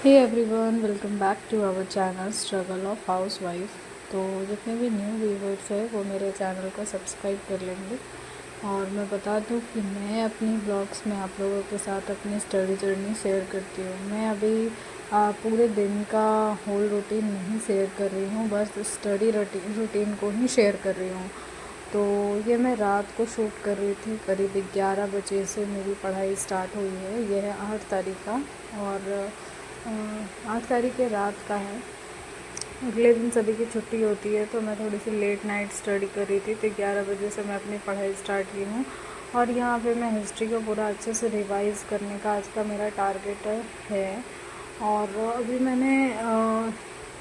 Hey everyone, welcome back to our channel struggle of house wife. तो जितने भी new viewers हैं वो मेरे चैनल को सब्सक्राइब कर लेंगे। और मैं बता दूं कि मैं अपनी ब्लॉग्स में आप लोगों के साथ अपनी स्टडी जर्नी शेयर करती हूँ। मैं अभी पूरे दिन का होल रूटीन नहीं शेयर कर रही हूँ, बस स्टडी रूटीन को ही शेयर कर रही हूँ। तो ये मैं रात को शूट कर रही थी, करीब 11 बजे से मेरी पढ़ाई स्टार्ट हुई है। यह है 8 तारीख का, और 8 तारीख के रात का है। अगले दिन सभी की छुट्टी होती है, तो मैं थोड़ी सी लेट नाइट स्टडी कर रही थी। तो 11 बजे से मैं अपनी पढ़ाई स्टार्ट की हूँ, और यहाँ पे मैं हिस्ट्री को पूरा अच्छे से रिवाइज़ करने का आज का मेरा टारगेट है। और अभी मैंने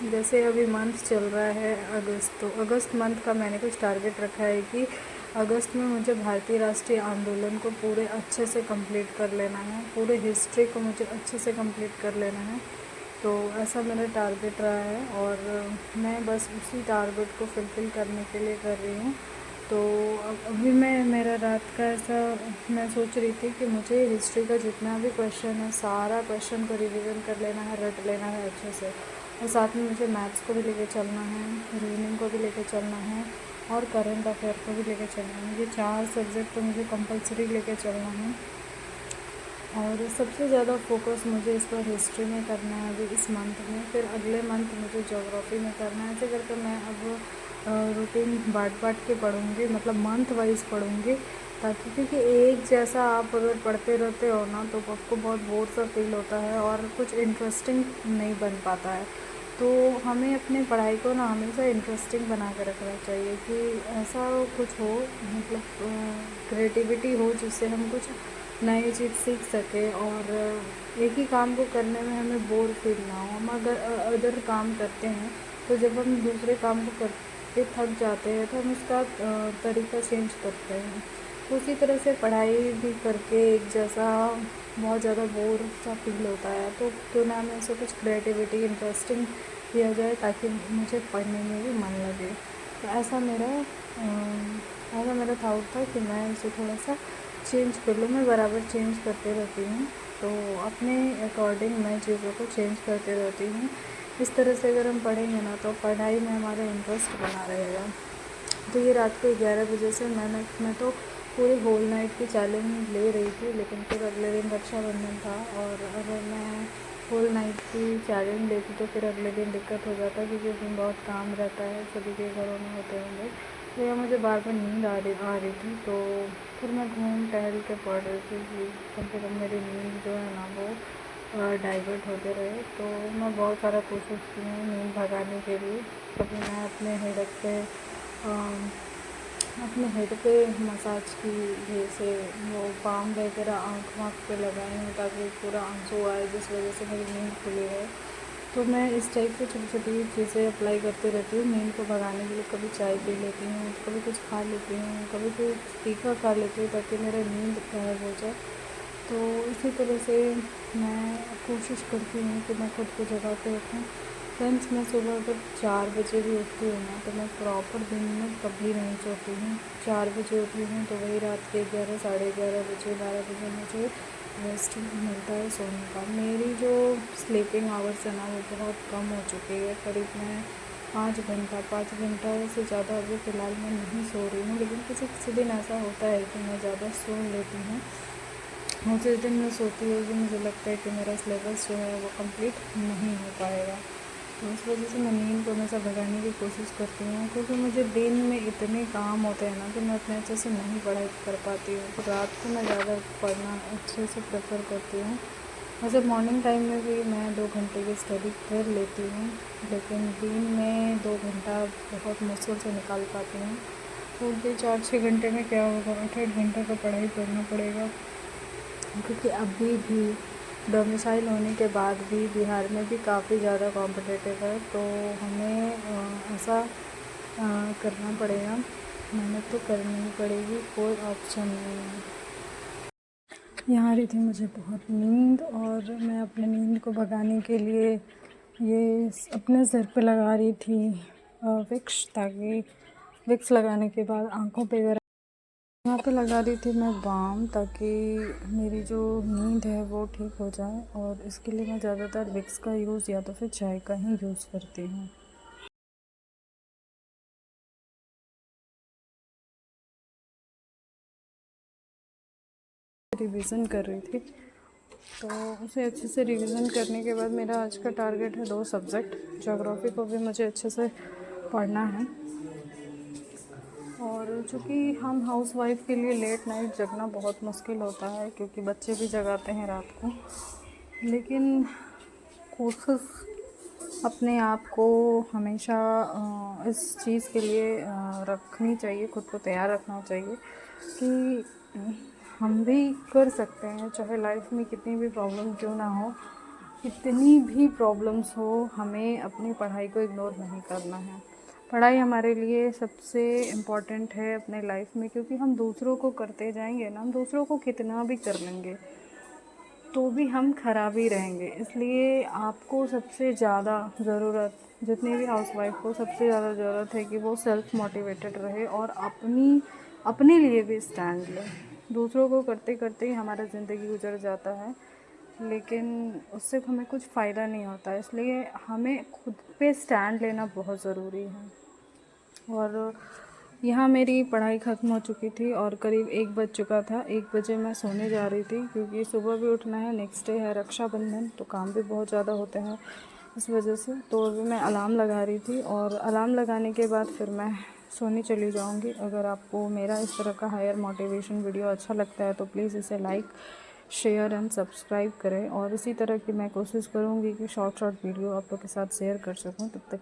जैसे अभी मंथ चल रहा है अगस्त, तो अगस्त मंथ का मैंने कुछ टारगेट रखा है कि अगस्त में मुझे भारतीय राष्ट्रीय आंदोलन को पूरे अच्छे से कंप्लीट कर लेना है, पूरे हिस्ट्री को मुझे अच्छे से कंप्लीट कर लेना है। तो ऐसा मेरा टारगेट रहा है, और मैं बस उसी टारगेट को फुलफ़िल करने के लिए कर रही हूँ। तो अभी मेरा रात का ऐसा मैं सोच रही थी कि मुझे हिस्ट्री का जितना भी क्वेश्चन है सारा क्वेश्चन को रिवीजन कर लेना है, रट लेना है अच्छे से। और साथ में मुझे मैथ्स को भी लेके चलना है, रीजनिंग को भी लेके चलना है, और करंट अफेयर को भी लेके चलना है। ये 4 सब्जेक्ट तो मुझे कंपलसरी लेके चलना है। और सबसे ज़्यादा फोकस मुझे इस बार हिस्ट्री में करना है अभी इस मंथ में। फिर अगले मंथ मुझे ज्योग्राफी में करना है। ऐसे करके मैं अब रूटीन बाँट के पढ़ूँगी, मतलब मंथ वाइज पढ़ूँगी, ताकि क्योंकि एक जैसा आप अगर पढ़ते रहते हो ना तो आपको बहुत बोर सा फील होता है और कुछ इंटरेस्टिंग नहीं बन पाता है। तो हमें अपनी पढ़ाई को ना हमेशा इंटरेस्टिंग बना के रखना चाहिए, कि ऐसा कुछ हो, मतलब क्रिएटिविटी हो जिससे हम कुछ नई चीज़ सीख सकें, और एक ही काम को करने में हमें बोर फील ना हो। हम अगर अदर काम करते हैं तो जब हम दूसरे काम को करके थक जाते हैं तो हम उसका तरीका चेंज करते हैं। तो उसी तरह से पढ़ाई भी करके एक जैसा बहुत ज़्यादा बोर सा फील होता है। तो क्यों ना हमें ऐसे कुछ क्रिएटिविटी इंटरेस्टिंग किया जाए, ताकि मुझे पढ़ने में भी मन लगे। तो ऐसा मेरा थाउट था कि मैं इसे थोड़ा सा चेंज कर लूँ। मैं बराबर चेंज करते रहती हूँ, तो अपने अकॉर्डिंग मैं चीज़ों को चेंज करते रहती हूँ। इस तरह से अगर हम पढ़ेंगे ना तो पढ़ाई में हमारा इंटरेस्ट बना रहेगा। तो ये रात को 11 बजे से मैं तो पूरे होल नाइट की चैलेंज ले रही थी, लेकिन फिर अगले दिन रक्षाबंधन था, और अगर मैं होल नाइट की चैलेंज लेती तो फिर अगले दिन दिक्कत हो जाता, क्योंकि उस दिन बहुत काम रहता है, सभी के घरों में होते होंगे। तो यह मुझे बार बार नींद आ रही थी, तो फिर मैं घूम टहल के पढ़ रही थी कि कम से कम मेरी नींद जो है ना वो डाइवर्ट होते रहे। तो मैं बहुत सारा कोशिश की हूँ नींद भगाने के लिए। कभी मैं अपने हेड पे मसाज की, जैसे वो बाम वगैरह आँख वाँख पे लगाई हूँ, ताकि पूरा आंसू आए, जिस वजह से मेरी नींद खुली रहे। तो मैं इस टाइप की छोटी छोटी चीज़ें अप्लाई करती रहती हूँ नींद को भगाने के लिए। कभी चाय पी लेती हूँ, कभी कुछ खा लेती हूँ, कभी कुछ तीखा खा लेती हूँ, ताकि मेरा नींद गायब हो जाए। तो इसी तरह से मैं कोशिश करती हूँ कि मैं खुद को जगा के रखूँ। फ्रेंड्स, मैं सुबह अगर 4 बजे भी उठती हूँ ना तो मैं प्रॉपर दिन में कभी नहीं सोती हूँ। 4 बजे उठी हूँ तो वही रात के 11, साढ़े 11 बजे, 12 बजे मुझे रेस्ट मिलता है सोने का। मेरी जो स्लीपिंग आवर्स है ना वो बहुत कम हो चुकी है। करीब मैं 5 घंटा से ज़्यादा अभी फ़िलहाल मैं नहीं सो रही हूँ। लेकिन किसी किसी दिन ऐसा होता है कि मैं ज़्यादा सो लेती हूँ, और जिस दिन मैं सोती हूँ उस दिन मुझे लगता है कि मेरा सिलेबस जो है वो कंप्लीट नहीं हो पाएगा। तो इस वजह से मैं नींद को हमेशा भगाने की कोशिश करती हूँ, क्योंकि मुझे दिन में इतने काम होते हैं ना कि मैं अपने अच्छे से नहीं पढ़ाई कर पाती हूँ। तो रात को मैं ज़्यादा पढ़ना अच्छे से प्रेफर करती हूँ। वैसे मॉर्निंग टाइम में भी मैं 2 घंटे की स्टडी कर लेती हूँ, लेकिन दिन में 2 घंटा बहुत मुश्किल से निकाल पाती हूँ। क्योंकि 4-6 घंटे में क्या होगा, 8-8 घंटा का पढ़ाई करना पड़ेगा। क्योंकि अभी भी डोमिसाइल होने के बाद भी बिहार में भी काफ़ी ज़्यादा कॉम्पिटिटिव है। तो हमें ऐसा करना पड़ेगा, मेहनत तो करनी ही पड़ेगी, कोई ऑप्शन नहीं है। यहाँ आ रही थी मुझे बहुत नींद, और मैं अपने नींद को भगाने के लिए ये अपने सिर पे लगा रही थी विक्स, ताकि विक्स लगाने के बाद आँखों पे यहाँ पे लगा रही थी मैं बाम, ताकि मेरी जो नींद है वो ठीक हो जाए, और इसके लिए मैं ज़्यादातर विक्स का यूज़ या तो फिर चाय का ही यूज़ करती हूँ। रिवीजन कर रही थी, तो उसे अच्छे से रिवीजन करने के बाद मेरा आज का टारगेट है 2 सब्जेक्ट। ज्योग्राफी को भी मुझे अच्छे से पढ़ना है, और चूँकि हम हाउस वाइफ के लिए लेट नाइट जगना बहुत मुश्किल होता है, क्योंकि बच्चे भी जगाते हैं रात को, लेकिन कोशिश अपने आप को हमेशा इस चीज़ के लिए रखनी चाहिए, खुद को तैयार रखना चाहिए कि हम भी कर सकते हैं, चाहे लाइफ में कितनी भी प्रॉब्लम क्यों ना हो, कितनी भी प्रॉब्लम्स हो, हमें अपनी पढ़ाई को इग्नोर नहीं करना है। पढ़ाई हमारे लिए सबसे इम्पॉर्टेंट है अपने लाइफ में, क्योंकि हम दूसरों को करते जाएंगे ना, हम दूसरों को कितना भी कर लेंगे तो भी हम खराब ही रहेंगे। इसलिए आपको सबसे ज़्यादा ज़रूरत, जितनी भी हाउसवाइफ को सबसे ज़्यादा ज़रूरत है कि वो सेल्फ मोटिवेटेड रहे और अपने लिए भी स्टैंड ले। दूसरों को करते करते ही हमारा ज़िंदगी गुजर जाता है, लेकिन उससे हमें कुछ फ़ायदा नहीं होता। इसलिए हमें खुद पे स्टैंड लेना बहुत ज़रूरी है। और यहाँ मेरी पढ़ाई ख़त्म हो चुकी थी और करीब 1 बज चुका था। 1 बजे मैं सोने जा रही थी, क्योंकि सुबह भी उठना है, नेक्स्ट डे है रक्षाबंधन, तो काम भी बहुत ज़्यादा होते हैं इस वजह से। तो अभी मैं अलार्म लगा रही थी, और अलार्म लगाने के बाद फिर मैं सोने चली जाऊँगी। अगर आपको मेरा इस तरह का हायर मोटिवेशन वीडियो अच्छा लगता है तो प्लीज़ इसे लाइक, शेयर एंड सब्सक्राइब करें, और इसी तरह की मैं कोशिश करूँगी कि शॉर्ट वीडियो आप लोग के साथ शेयर कर सकूँ। तब तक